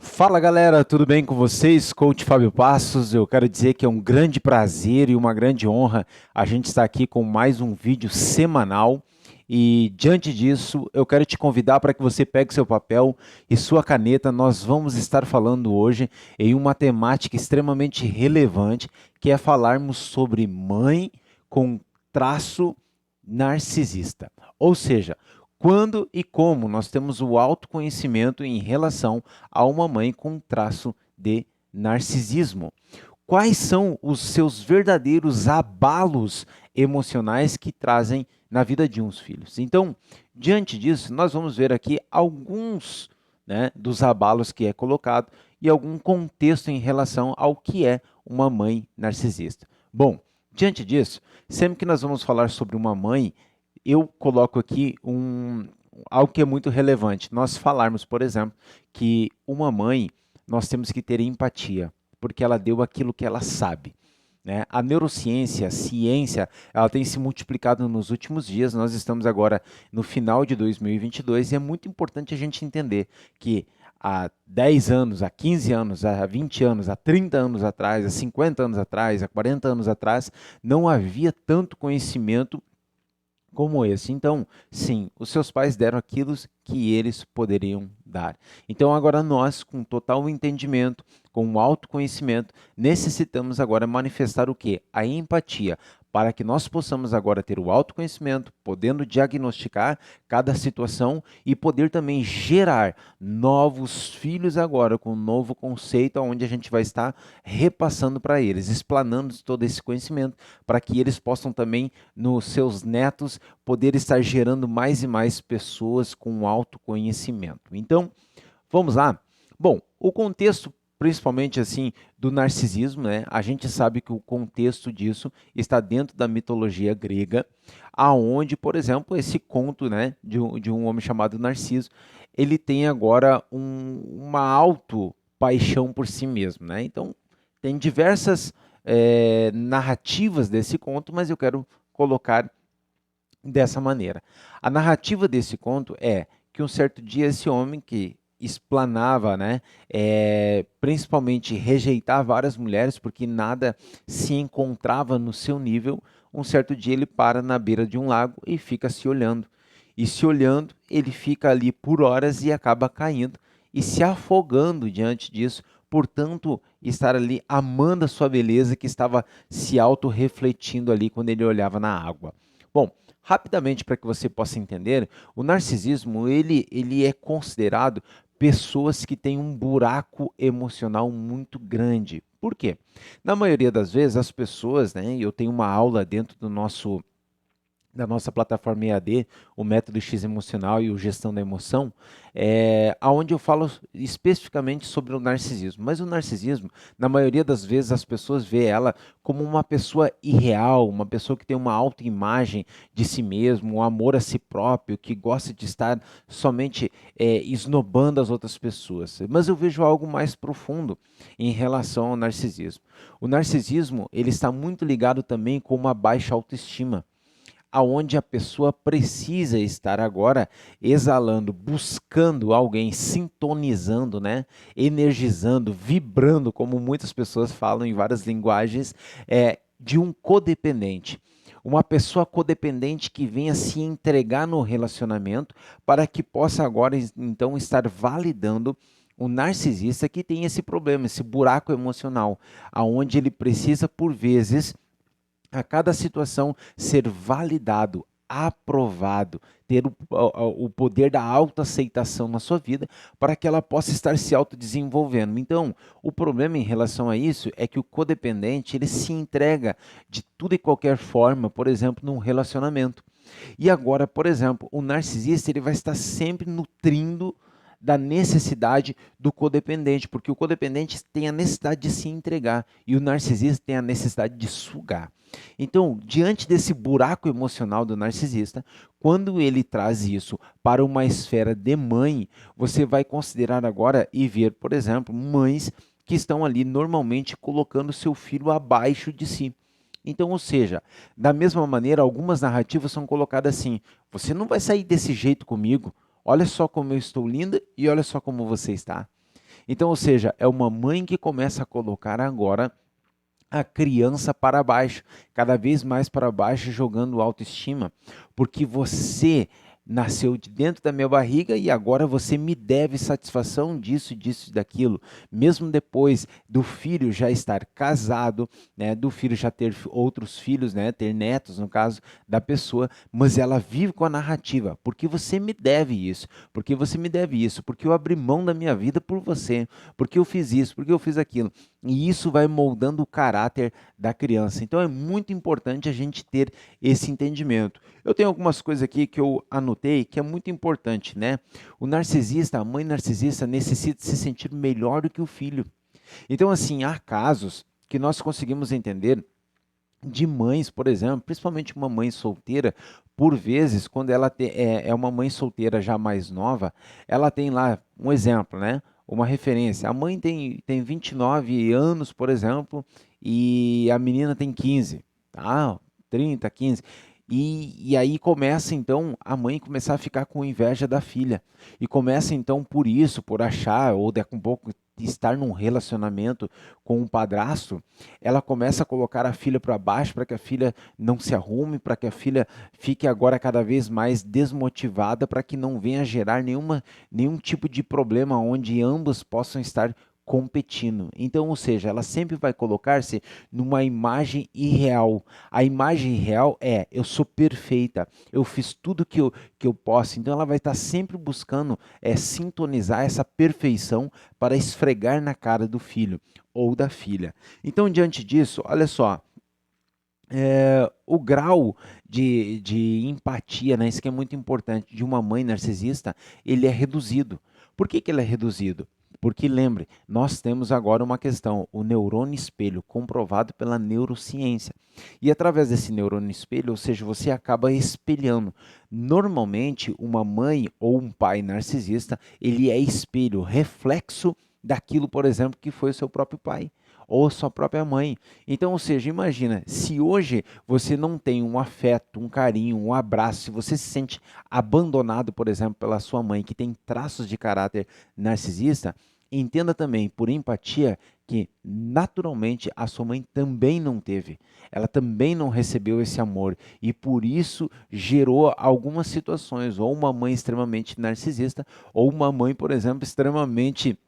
Fala galera, tudo bem com vocês? Coach Fábio Passos, eu quero dizer que é um grande prazer e uma grande honra a gente estar aqui com mais um vídeo semanal. E diante disso, eu quero te convidar para que você pegue seu papel e sua caneta. Nós vamos estar falando hoje em uma temática extremamente relevante, que é falarmos sobre mãe com traço narcisista. Ou seja, quando e como nós temos o autoconhecimento em relação a uma mãe com traço de narcisismo. Quais são os seus verdadeiros abalos emocionais que trazem na vida de uns filhos? Então, diante disso, nós vamos ver aqui alguns, né, dos abalos que é colocado e algum contexto em relação ao que é uma mãe narcisista. Bom, diante disso, sempre que nós vamos falar sobre uma mãe, eu coloco aqui algo que é muito relevante. Nós falarmos, por exemplo, que uma mãe, nós temos que ter empatia, porque ela deu aquilo que ela sabe. Né? A neurociência, a ciência, ela tem se multiplicado nos últimos dias. Nós estamos agora no final de 2022 e é muito importante a gente entender que há 10 anos, há 15 anos, há 20 anos, há 30 anos atrás, há 50 anos atrás, há 40 anos atrás, não havia tanto conhecimento como esse. Então, sim, os seus pais deram aquilo que eles poderiam dar. Então, agora nós, com total entendimento, com um autoconhecimento, necessitamos agora manifestar o quê? A empatia, para que nós possamos agora ter o autoconhecimento, podendo diagnosticar cada situação e poder também gerar novos filhos agora com um novo conceito, onde a gente vai estar repassando para eles, explanando todo esse conhecimento, para que eles possam também, nos seus netos, poder estar gerando mais e mais pessoas com autoconhecimento. Então, vamos lá? Bom, o contexto principalmente assim do narcisismo, né? A gente sabe que o contexto disso está dentro da mitologia grega, aonde, por exemplo, esse conto, né, de um homem chamado Narciso, ele tem agora uma auto paixão por si mesmo, né? Então, tem diversas narrativas desse conto, mas eu quero colocar dessa maneira. A narrativa desse conto é que um certo dia esse homem que explanava, né, principalmente rejeitar várias mulheres porque nada se encontrava no seu nível, um certo dia ele para na beira de um lago e fica se olhando. E se olhando, ele fica ali por horas e acaba caindo e se afogando diante disso, portanto, estar ali amando a sua beleza que estava se auto-refletindo ali quando ele olhava na água. Bom, rapidamente para que você possa entender, o narcisismo ele é considerado pessoas que têm um buraco emocional muito grande. Por quê? Na maioria das vezes as pessoas, né, eu tenho uma aula dentro da nossa plataforma EAD, o método X emocional e o gestão da emoção, aonde eu falo especificamente sobre o narcisismo. Mas o narcisismo, na maioria das vezes, as pessoas vê ela como uma pessoa irreal, uma pessoa que tem uma autoimagem de si mesmo, um amor a si próprio, que gosta de estar somente esnobando as outras pessoas. Mas eu vejo algo mais profundo em relação ao narcisismo. O narcisismo, ele está muito ligado também com uma baixa autoestima, aonde a pessoa precisa estar agora exalando, buscando alguém, sintonizando, né? Energizando, vibrando, como muitas pessoas falam em várias linguagens, de um codependente. Uma pessoa codependente que venha se entregar no relacionamento para que possa agora então estar validando o narcisista que tem esse problema, esse buraco emocional, aonde ele precisa por vezes a cada situação ser validado, aprovado, ter o poder da autoaceitação na sua vida para que ela possa estar se autodesenvolvendo. Então, o problema em relação a isso é que o codependente ele se entrega de tudo e qualquer forma, por exemplo, num relacionamento. E agora, por exemplo, o narcisista ele vai estar sempre nutrindo da necessidade do codependente, porque o codependente tem a necessidade de se entregar e o narcisista tem a necessidade de sugar. Então, diante desse buraco emocional do narcisista, quando ele traz isso para uma esfera de mãe, você vai considerar agora e ver, por exemplo, mães que estão ali normalmente colocando seu filho abaixo de si. Então, ou seja, da mesma maneira, algumas narrativas são colocadas assim: você não vai sair desse jeito comigo, olha só como eu estou linda e olha só como você está. Então, ou seja, é uma mãe que começa a colocar agora a criança para baixo, cada vez mais para baixo, jogando autoestima, porque você nasceu de dentro da minha barriga e agora você me deve satisfação disso, disso e daquilo. Mesmo depois do filho já estar casado, né, do filho já ter outros filhos, né, ter netos no caso da pessoa, mas ela vive com a narrativa, porque você me deve isso, porque você me deve isso, porque eu abri mão da minha vida por você, porque eu fiz isso, porque eu fiz aquilo. E isso vai moldando o caráter da criança. Então é muito importante a gente ter esse entendimento. Eu tenho algumas coisas aqui que eu anotei que é muito importante, né? O narcisista, a mãe narcisista necessita se sentir melhor do que o filho. Então, assim, há casos que nós conseguimos entender de mães, por exemplo, principalmente uma mãe solteira, por vezes, quando ela é uma mãe solteira já mais nova, ela tem lá um exemplo, né? Uma referência. A mãe tem 29 anos, por exemplo, e a menina tem 15, tá? 30, 15. E aí começa então a mãe começar a ficar com inveja da filha. E começa então por isso, por achar, ou daqui a um pouco estar num relacionamento com um padrasto, ela começa a colocar a filha para baixo para que a filha não se arrume, para que a filha fique agora cada vez mais desmotivada, para que não venha gerar nenhum tipo de problema onde ambos possam estar competindo. Então, ou seja, ela sempre vai colocar-se numa imagem irreal. A imagem real é: eu sou perfeita, eu fiz tudo que eu posso. Então, ela vai estar sempre buscando sintonizar essa perfeição para esfregar na cara do filho ou da filha. Então, diante disso, olha só, o grau de empatia, né, isso que é muito importante, de uma mãe narcisista, ele é reduzido. Por que ele é reduzido? Porque lembre, nós temos agora uma questão, o neurônio espelho, comprovado pela neurociência. E através desse neurônio espelho, ou seja, você acaba espelhando. Normalmente, uma mãe ou um pai narcisista, ele é espelho, reflexo daquilo, por exemplo, que foi o seu próprio pai ou sua própria mãe. Então, ou seja, imagina, se hoje você não tem um afeto, um carinho, um abraço, se você se sente abandonado, por exemplo, pela sua mãe, que tem traços de caráter narcisista, entenda também, por empatia, que naturalmente a sua mãe também não teve. Ela também não recebeu esse amor e por isso gerou algumas situações, ou uma mãe extremamente narcisista, ou uma mãe, por exemplo, extremamente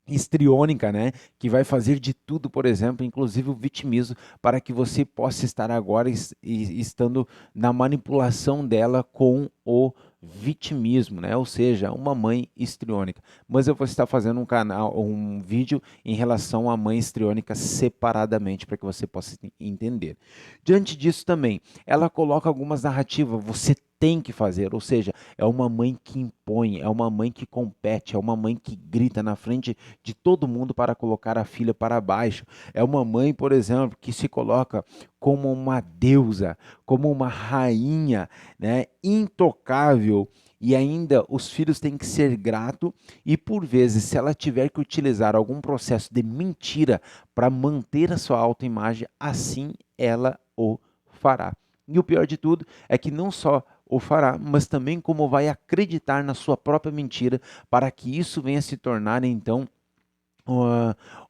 histriônica, né, que vai fazer de tudo, por exemplo, inclusive o vitimismo, para que você possa estar agora estando na manipulação dela com o vitimismo, né? Ou seja, uma mãe histriônica. Mas eu vou estar fazendo um vídeo em relação à mãe histriônica separadamente para que você possa entender. Diante disso também, ela coloca algumas narrativas, você tem que fazer, ou seja, é uma mãe que impõe, é uma mãe que compete, é uma mãe que grita na frente de todo mundo para colocar a filha para baixo. É uma mãe, por exemplo, que se coloca como uma deusa, como uma rainha, né, intocável. E ainda os filhos têm que ser gratos e por vezes, se ela tiver que utilizar algum processo de mentira para manter a sua autoimagem, assim ela o fará. E o pior de tudo é que não só o fará, mas também como vai acreditar na sua própria mentira para que isso venha se tornar então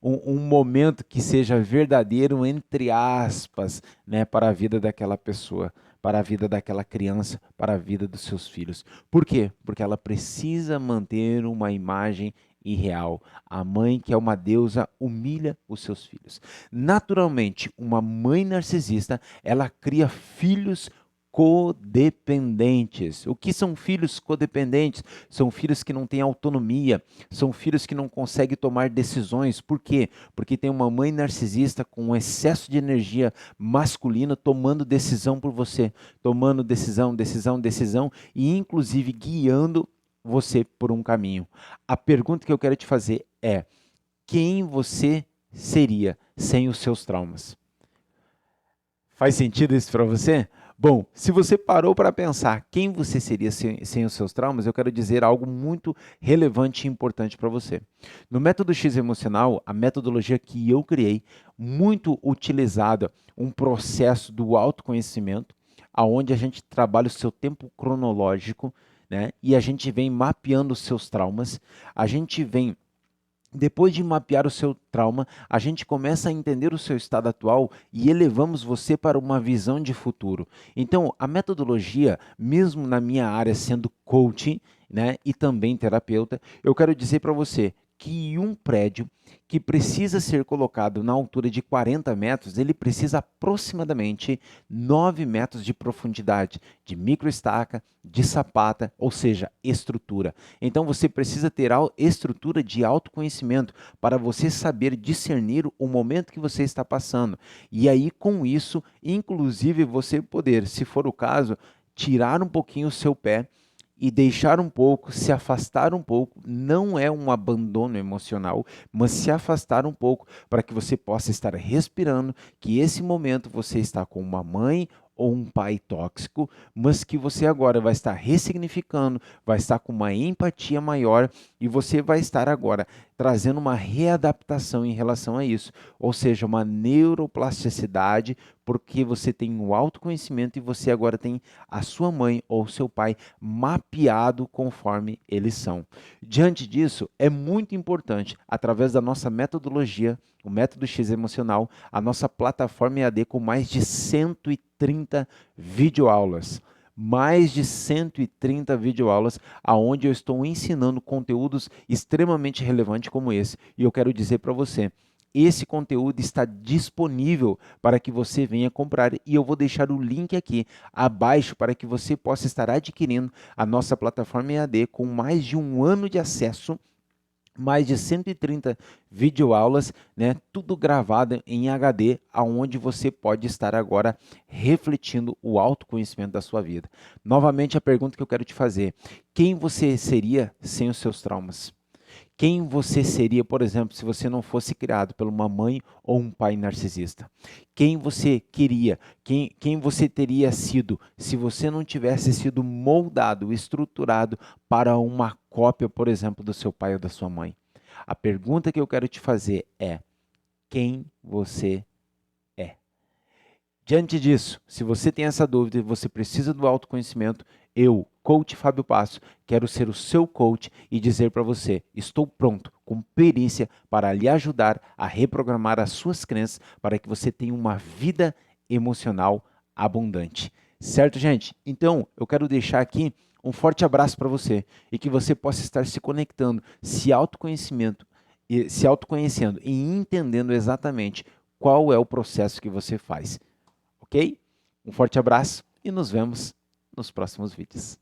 um momento que seja verdadeiro, entre aspas, né, para a vida daquela pessoa, para a vida daquela criança, para a vida dos seus filhos. Por quê? Porque ela precisa manter uma imagem irreal. A mãe, que é uma deusa, humilha os seus filhos. Naturalmente, uma mãe narcisista, ela cria filhos codependentes. O que são filhos codependentes? São filhos que não têm autonomia, são filhos que não conseguem tomar decisões. Por quê? Porque tem uma mãe narcisista com um excesso de energia masculina tomando decisão por você, tomando decisão, decisão, decisão e inclusive guiando você por um caminho. A pergunta que eu quero te fazer é: quem você seria sem os seus traumas? Faz sentido isso para você? Bom, se você parou para pensar quem você seria sem os seus traumas, eu quero dizer algo muito relevante e importante para você. No método X emocional, a metodologia que eu criei, muito utilizada, um processo do autoconhecimento, aonde a gente trabalha o seu tempo cronológico, né? E a gente vem mapeando os seus traumas, a gente vem Depois de mapear o seu trauma, a gente começa a entender o seu estado atual e elevamos você para uma visão de futuro. Então, a metodologia, mesmo na minha área sendo coaching, né, e também terapeuta, eu quero dizer para você que um prédio que precisa ser colocado na altura de 40 metros, ele precisa aproximadamente 9 metros de profundidade, de microestaca, de sapata, ou seja, estrutura. Então você precisa ter a estrutura de autoconhecimento para você saber discernir o momento que você está passando. E aí, com isso, inclusive você poder, se for o caso, tirar um pouquinho o seu pé e deixar um pouco, se afastar um pouco, não é um abandono emocional, mas se afastar um pouco para que você possa estar respirando, que esse momento você está com uma mãe ou um pai tóxico, mas que você agora vai estar ressignificando, vai estar com uma empatia maior e você vai estar agora trazendo uma readaptação em relação a isso, ou seja, uma neuroplasticidade, porque você tem o autoconhecimento e você agora tem a sua mãe ou seu pai mapeado conforme eles são. Diante disso, é muito importante, através da nossa metodologia, o método X emocional, a nossa plataforma EAD com mais de 130 videoaulas. Mais de 130 videoaulas, aonde eu estou ensinando conteúdos extremamente relevantes como esse. E eu quero dizer para você, esse conteúdo está disponível para que você venha comprar e eu vou deixar o link aqui abaixo para que você possa estar adquirindo a nossa plataforma EAD com mais de um ano de acesso, mais de 130 videoaulas, né, tudo gravado em HD, aonde você pode estar agora refletindo o autoconhecimento da sua vida. Novamente a pergunta que eu quero te fazer: quem você seria sem os seus traumas? Quem você seria, por exemplo, se você não fosse criado por uma mãe ou um pai narcisista? Quem você queria? Quem você teria sido se você não tivesse sido moldado, estruturado para uma cópia, por exemplo, do seu pai ou da sua mãe? A pergunta que eu quero te fazer é: quem você é? Diante disso, se você tem essa dúvida e você precisa do autoconhecimento, eu, coach Fábio Passo, quero ser o seu coach e dizer para você, estou pronto, com perícia, para lhe ajudar a reprogramar as suas crenças para que você tenha uma vida emocional abundante. Certo, gente? Então, eu quero deixar aqui um forte abraço para você e que você possa estar se conectando, se autoconhecendo e entendendo exatamente qual é o processo que você faz. Ok? Um forte abraço e nos vemos nos próximos vídeos.